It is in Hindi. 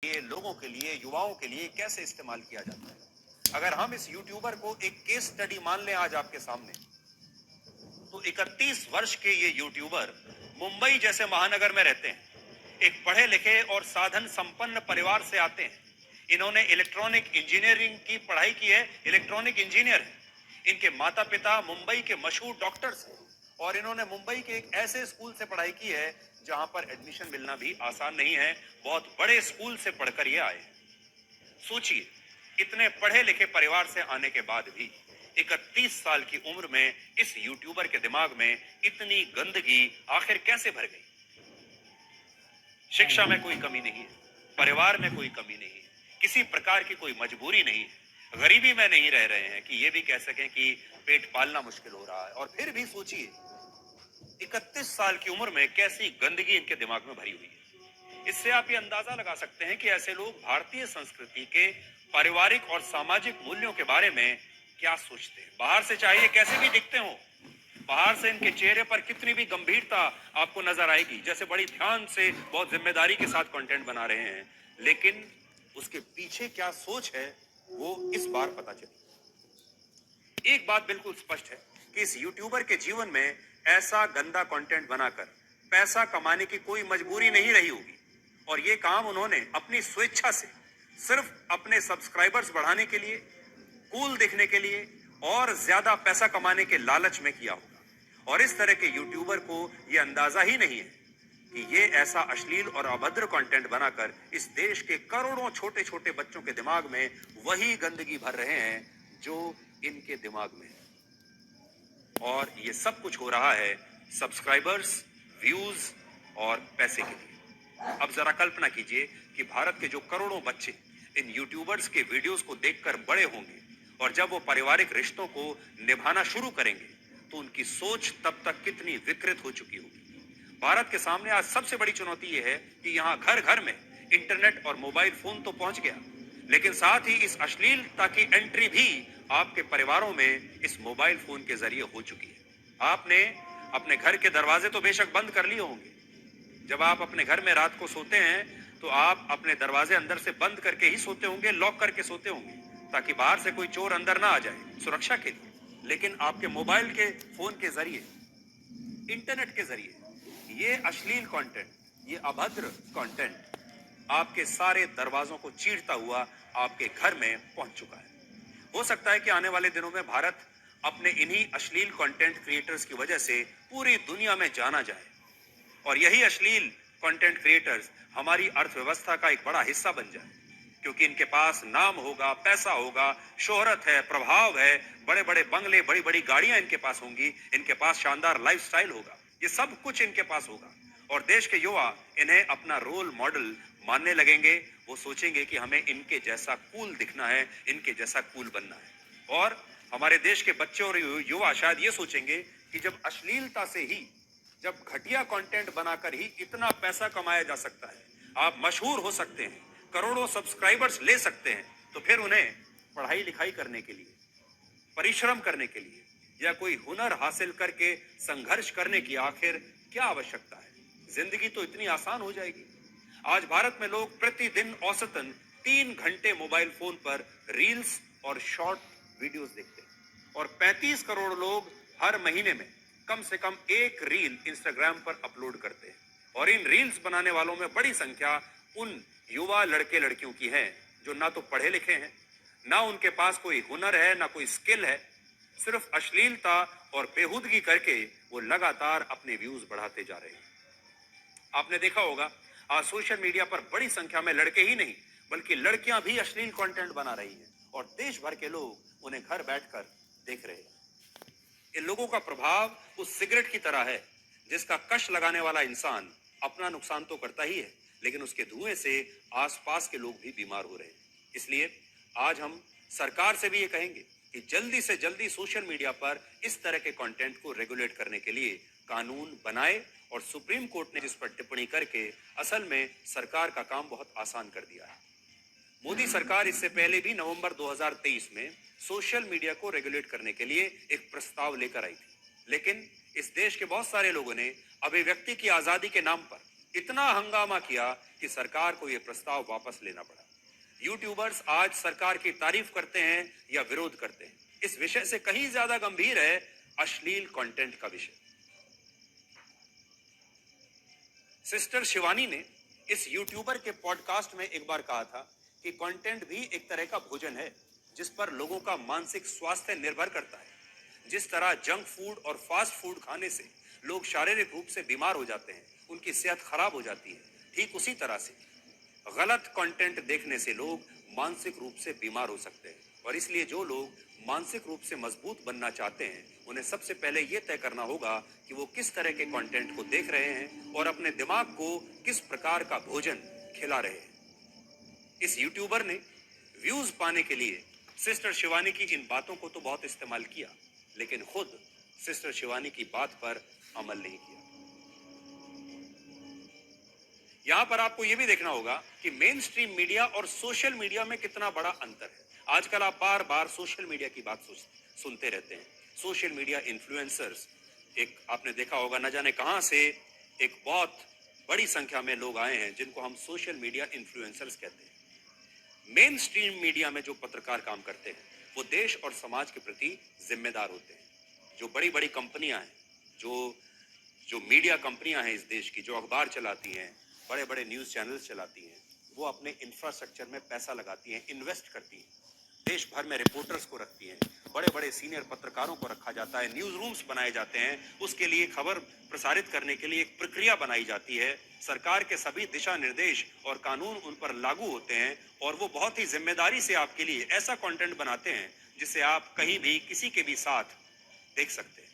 ये लोगों के लिए, युवाओं के लिए कैसे इस्तेमाल किया जाता है। अगर हम इस यूट्यूबर को एक केस स्टडी मान लें आज आपके सामने, तो 31 वर्ष के ये यूट्यूबर मुंबई जैसे महानगर में रहते हैं। एक पढ़े लिखे और साधन संपन्न परिवार से आते हैं। इन्होंने इलेक्ट्रॉनिक इंजीनियरिंग की पढ़ाई की है, इलेक्ट्रॉनिक इंजीनियर है। इनके माता पिता मुंबई के मशहूर डॉक्टर्स हैं और इन्होंने मुंबई के एक ऐसे स्कूल से पढ़ाई की है जहां पर एडमिशन मिलना भी आसान नहीं है। बहुत बड़े स्कूल से पढ़कर ये आए। सोचिए, इतने पढ़े लिखे परिवार से आने के बाद भी 31 साल की उम्र में इस यूट्यूबर के दिमाग में इतनी गंदगी आखिर कैसे भर गई। शिक्षा में कोई कमी नहीं है, परिवार में कोई कमी नहीं है, किसी प्रकार की कोई मजबूरी नहीं है, गरीबी में नहीं रह रहे हैं कि ये भी कह सकें कि पेट पालना मुश्किल हो रहा है। और फिर भी सोचिए, 31 साल की उम्र में कैसी गंदगी इनके दिमाग में भरी हुई है। इससे आप ये अंदाजा लगा सकते हैं कि ऐसे लोग भारतीय संस्कृति के पारिवारिक और सामाजिक मूल्यों के बारे में क्या सोचते हैं। बाहर से चाहिए कैसे भी दिखते हो, बाहर से इनके चेहरे पर कितनी भी गंभीरता आपको नजर आएगी, जैसे बड़ी ध्यान से बहुत जिम्मेदारी के साथ कंटेंट बना रहे हैं, लेकिन उसके पीछे क्या सोच है वो इस बार पता चली। एक बात बिल्कुल स्पष्ट है कि इस यूट्यूबर के जीवन में ऐसा गंदा कंटेंट बनाकर पैसा कमाने की कोई मजबूरी नहीं रही होगी और ये काम उन्होंने अपनी स्वेच्छा से सिर्फ अपने सब्सक्राइबर्स बढ़ाने के लिए, कूल दिखने के लिए और ज्यादा पैसा कमाने के लालच में किया होगा। और इस तरह के यूट्यूबर को यह अंदाजा ही नहीं है कि ये ऐसा अश्लील और अभद्र कंटेंट बनाकर इस देश के करोड़ों छोटे छोटे बच्चों के दिमाग में वही गंदगी भर रहे हैं जो इनके दिमाग में है। और ये सब कुछ हो रहा है सब्सक्राइबर्स, व्यूज और पैसे के लिए। अब जरा कल्पना कीजिए कि भारत के जो करोड़ों बच्चे इन यूट्यूबर्स के वीडियोस को देखकर बड़े होंगे और जब वो पारिवारिक रिश्तों को निभाना शुरू करेंगे तो उनकी सोच तब तक कितनी विकृत हो चुकी होगी। भारत के सामने आज सबसे बड़ी चुनौती यह है कि यहाँ घर घर में इंटरनेट और मोबाइल फोन तो पहुंच गया, लेकिन साथ ही इस अश्लीलता की एंट्री भी आपके परिवारों में इस मोबाइल फोन के जरिए हो चुकी है। आपने अपने घर के दरवाजे तो बेशक बंद कर लिए होंगे। जब आप अपने घर में रात को सोते हैं तो आप अपने दरवाजे अंदर से बंद करके ही सोते होंगे, लॉक करके सोते होंगे, ताकि बाहर से कोई चोर अंदर ना आ जाए, सुरक्षा के लिए। लेकिन आपके मोबाइल के फोन के जरिए, इंटरनेट के जरिए ये अश्लील कंटेंट, ये अभद्र कंटेंट आपके सारे दरवाजों को चीरता हुआ आपके घर में पहुंच चुका है। हो सकता है कि आने वाले दिनों में भारत अपने इन्हीं अश्लील कंटेंट क्रिएटर्स की वजह से पूरी दुनिया में जाना जाए और यही अश्लील कंटेंट क्रिएटर्स हमारी अर्थव्यवस्था का एक बड़ा हिस्सा बन जाए, क्योंकि इनके पास नाम होगा, पैसा होगा, शोहरत है, प्रभाव है, बड़े बड़े बंगले, बड़ी बड़ी गाड़ियां इनके पास होंगी, इनके पास शानदार लाइफस्टाइल होगा, ये सब कुछ इनके पास होगा और देश के युवा इन्हें अपना रोल मॉडल मानने लगेंगे। वो सोचेंगे कि हमें इनके जैसा कूल दिखना है, इनके जैसा कूल बनना है। और हमारे देश के बच्चे और युवा शायद ये सोचेंगे कि जब अश्लीलता से ही, जब घटिया कंटेंट बनाकर ही इतना पैसा कमाया जा सकता है, आप मशहूर हो सकते हैं, करोड़ों सब्सक्राइबर्स ले सकते हैं, तो फिर उन्हें पढ़ाई लिखाई करने के लिए, परिश्रम करने के लिए या कोई हुनर हासिल करके संघर्ष करने की आखिर क्या आवश्यकता है। जिंदगी तो इतनी आसान हो जाएगी। आज भारत में लोग प्रतिदिन औसतन 3 घंटे मोबाइल फोन पर रील्स और शॉर्ट वीडियोस देखते हैं और 35 करोड़ लोग हर महीने में कम से कम एक रील इंस्टाग्राम पर अपलोड करते हैं। और इन रील्स बनाने वालों में बड़ी संख्या उन युवा लड़के लड़कियों की है जो ना तो पढ़े लिखे हैं, ना उनके पास कोई हुनर है, ना कोई स्किल है। सिर्फ अश्लीलता और बेहूदगी करके वो लगातार अपने व्यूज बढ़ाते जा रहे हैं। आपने देखा होगा आज सोशल मीडिया पर बड़ी संख्या में लड़के ही नहीं बल्कि लड़कियां भी अश्लील कंटेंट बना रही हैं और देश भर के लोग उन्हें घर बैठकर देख रहे हैं। इन लोगों का प्रभाव उस सिगरेट की तरह है जिसका कश लगाने वाला इंसान अपना नुकसान तो करता ही है, लेकिन उसके धुएं से आसपास के लोग भी बीमार हो रहे हैं। इसलिए आज हम सरकार से भी ये कहेंगे कि जल्दी से जल्दी सोशल मीडिया पर इस तरह के कंटेंट को रेगुलेट करने के लिए कानून बनाए और सुप्रीम कोर्ट ने जिस पर टिप्पणी करके असल में सरकार का काम बहुत आसान कर दिया है। मोदी सरकार इससे पहले भी नवंबर 2023 में सोशल मीडिया को रेगुलेट करने के लिए एक प्रस्ताव लेकर आई थी, लेकिन इस देश के बहुत सारे लोगों ने अभिव्यक्ति की आजादी के नाम पर इतना हंगामा किया कि सरकार को यह प्रस्ताव वापस लेना पड़ा। यूट्यूबर्स आज सरकार की तारीफ करते हैं या विरोध करते हैं, इस विषय से कहीं ज्यादा गंभीर है अश्लील कंटेंट का विषय। सिस्टर शिवानी ने इस यूट्यूबर के पॉडकास्ट में एक बार कहा था कि कंटेंट भी एक तरह का भोजन है जिस पर लोगों का मानसिक स्वास्थ्य निर्भर करता है। जिस तरह जंक फूड और फास्ट फूड खाने से लोग शारीरिक रूप से बीमार हो जाते हैं, उनकी सेहत खराब हो जाती है, ठीक उसी तरह से गलत कंटेंट देखने से लोग मानसिक रूप से बीमार हो सकते हैं। और इसलिए जो लोग मानसिक रूप से मजबूत बनना चाहते हैं, उन्हें सबसे पहले यह तय करना होगा कि वो किस तरह के कंटेंट को देख रहे हैं और अपने दिमाग को किस प्रकार का भोजन खिला रहे हैं। इस यूट्यूबर ने व्यूज पाने के लिए सिस्टर शिवानी की इन बातों को तो बहुत इस्तेमाल किया, लेकिन खुद सिस्टर शिवानी की बात पर अमल नहीं किया। यहां पर आपको यह भी देखना होगा कि मेन स्ट्रीम मीडिया और सोशल मीडिया में कितना बड़ा अंतर है। आजकल आप बार बार सोशल मीडिया की बात सुनते रहते हैं। सोशल मीडिया इन्फ्लुएंसर्स, एक आपने देखा होगा न जाने कहां से एक बहुत बड़ी संख्या में लोग आए हैं जिनको हम सोशल मीडिया इन्फ्लुएंसर्स कहते हैं। मेन स्ट्रीम मीडिया में जो पत्रकार काम करते हैं वो देश और समाज के प्रति जिम्मेदार होते हैं। जो बड़ी बड़ी कंपनियां हैं, जो जो मीडिया कंपनियां हैं इस देश की, जो अखबार चलाती हैं, बड़े बड़े न्यूज चैनल्स चलाती हैं, वो अपने इंफ्रास्ट्रक्चर में पैसा लगाती हैं, इन्वेस्ट करती हैं, देश भर में रिपोर्टर्स को रखती हैं, बड़े बड़े सीनियर पत्रकारों को रखा जाता है, न्यूज रूम्स बनाए जाते हैं, उसके लिए खबर प्रसारित करने के लिए एक प्रक्रिया बनाई जाती है, सरकार के सभी दिशा निर्देश और कानून उन पर लागू होते हैं और वो बहुत ही जिम्मेदारी से आपके लिए ऐसा कंटेंट बनाते हैं जिसे आप कहीं भी किसी के भी साथ देख सकते हैं।